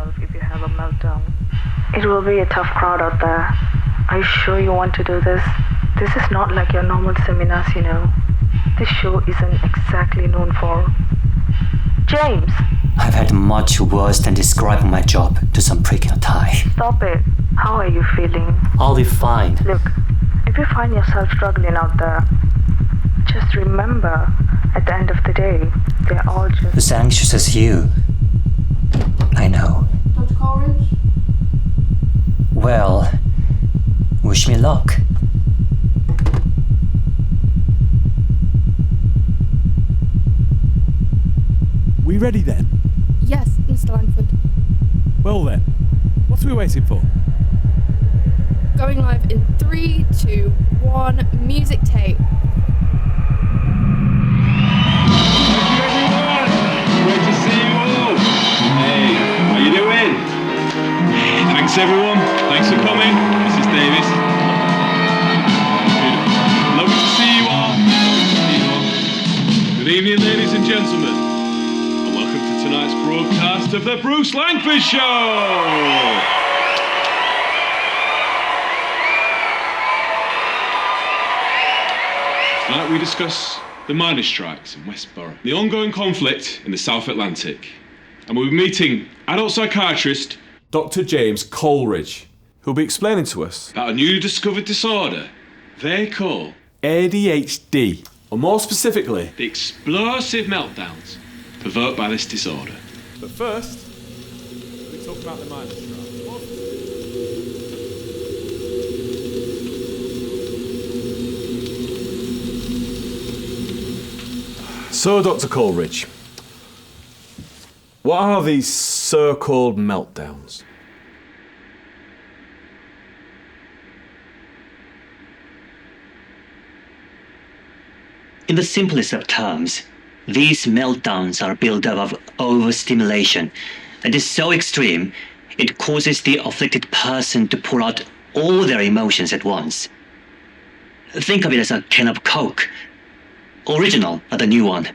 yourself if you have a meltdown. It will be a tough crowd out there. Are you sure you want to do this? This is not like your normal seminars, you know. This show isn't exactly known for... James! I've had much worse than describing my job to some prick in a tie. Stop it. How are you feeling? I'll be fine. Look, if you find yourself struggling out there, just remember, at the end of the day, they're all just... As anxious as you. I know. Dr. Coleridge? Well, wish me luck. We ready then? Yes, Mr. Langford. Well then, what are we waiting for? Going live in 3, 2, 1, music tape. Great to see you all. Hey, how you doing? Thanks everyone. Thanks for coming. Mrs. Davis. Lovely to see you all. Good evening, ladies and gentlemen. And welcome to tonight's broadcast of the Bruce Langford Show. Tonight we discuss the miners' strikes in Westboro, the ongoing conflict in the South Atlantic, and we'll be meeting adult psychiatrist Dr. James Coleridge, who'll be explaining to us about a newly discovered disorder they call ADHD, or more specifically, the explosive meltdowns provoked by this disorder. But first, we talk about the miners' strike. So, Dr. Coleridge, what are these so-called meltdowns? In the simplest of terms, these meltdowns are a buildup of overstimulation that is so extreme it causes the afflicted person to pour out all their emotions at once. Think of it as a can of Coke. Original, not a new one.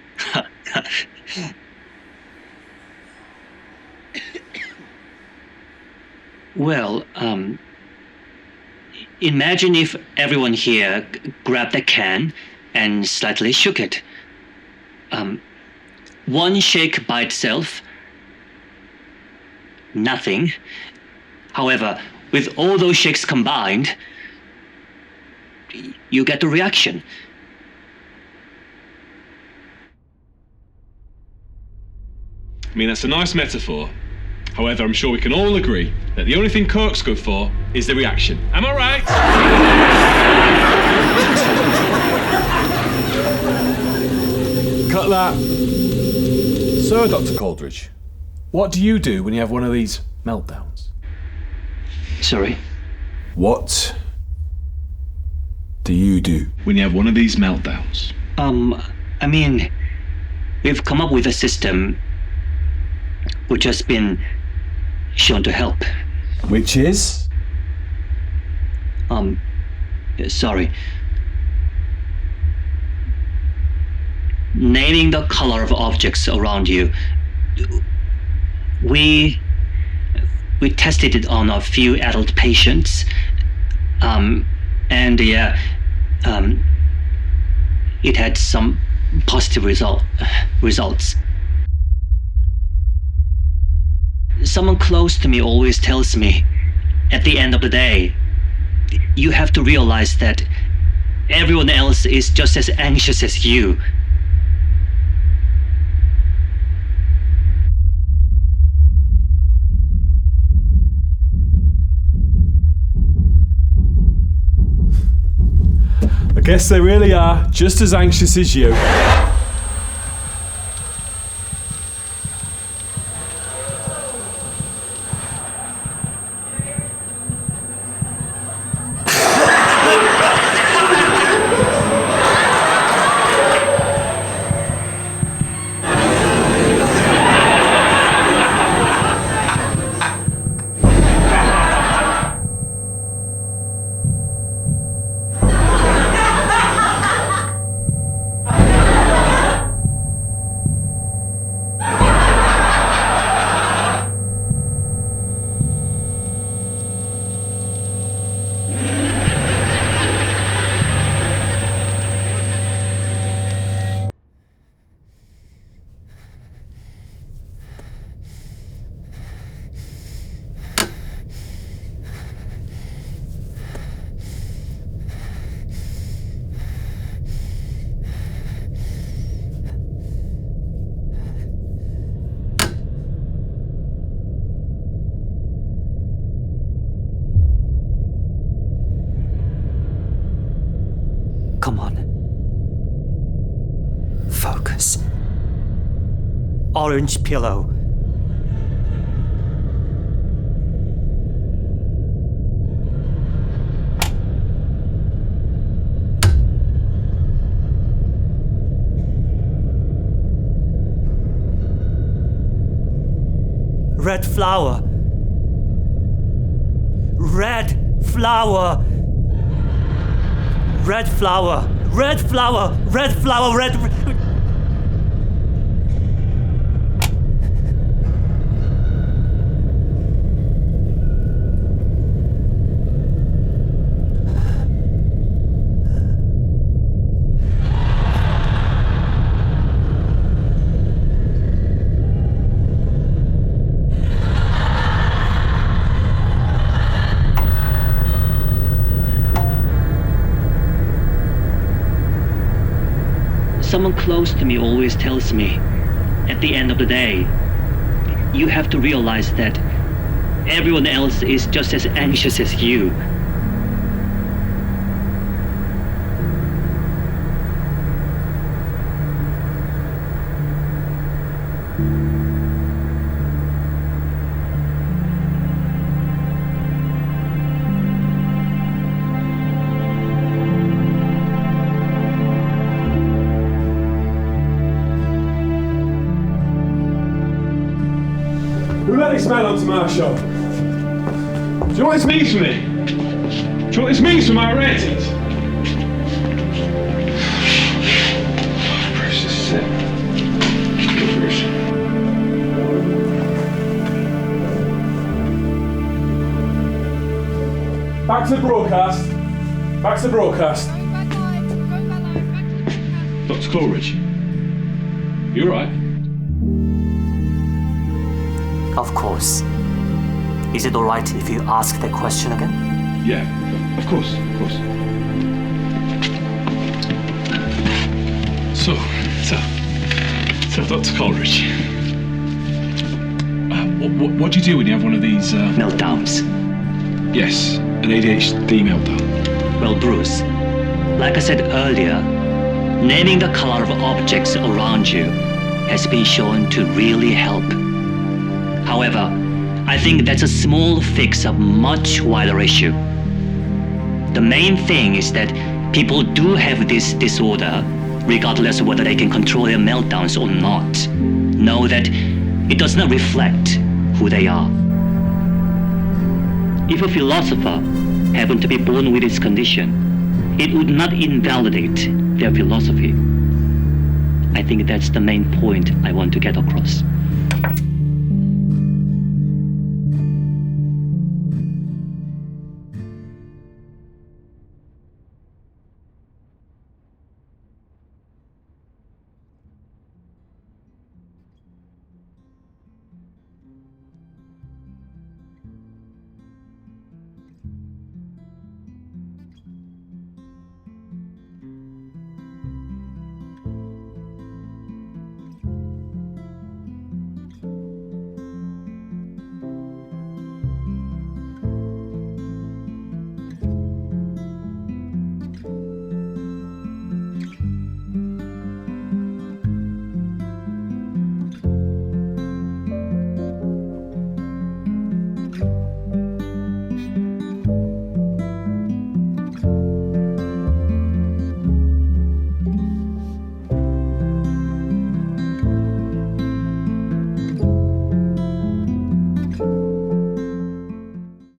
Well, imagine if everyone here grabbed a can and slightly shook it. One shake by itself, nothing. However, with all those shakes combined, you get a reaction. I mean, that's a nice metaphor. However, I'm sure we can all agree that the only thing Coke's good for is the reaction. Am I right? Cut that. So, Dr. Coleridge, what do you do when you have one of these meltdowns? Sorry? What do you do? When you have one of these meltdowns. I mean, we've come up with a system which has been shown to help. Which is? Sorry. Naming the color of objects around you. We tested it on a few adult patients, and yeah, it had some positive results. Someone close to me always tells me, at the end of the day, you have to realize that everyone else is just as anxious as you. I guess they really are just as anxious as you. Come on. Focus. Orange pillow. Red flower. Red flower. Red flower. Red flower. Red flower. Red. Someone close to me always tells me, at the end of the day, you have to realize that everyone else is just as anxious as you. Who let this man onto my show? Do you know what this means for me? Do you know what this means for my ratings? Bruce, this is it. Good, Bruce. Back to the broadcast. Back to the broadcast. Going back live. Going back live. Back to the broadcast. Dr. Coleridge, you alright? Of course. Is it alright if you ask that question again? Yeah, of course, of course. So, Dr. Coleridge, what do you do when you have one of these, Meltdowns. Yes, an ADHD meltdown. Well, Bruce, like I said earlier, naming the color of objects around you has been shown to really help. However, I think that's a small fix of much wider issue. The main thing is that people do have this disorder, regardless of whether they can control their meltdowns or not. Know that it does not reflect who they are. If a philosopher happened to be born with this condition, it would not invalidate their philosophy. I think that's the main point I want to get across.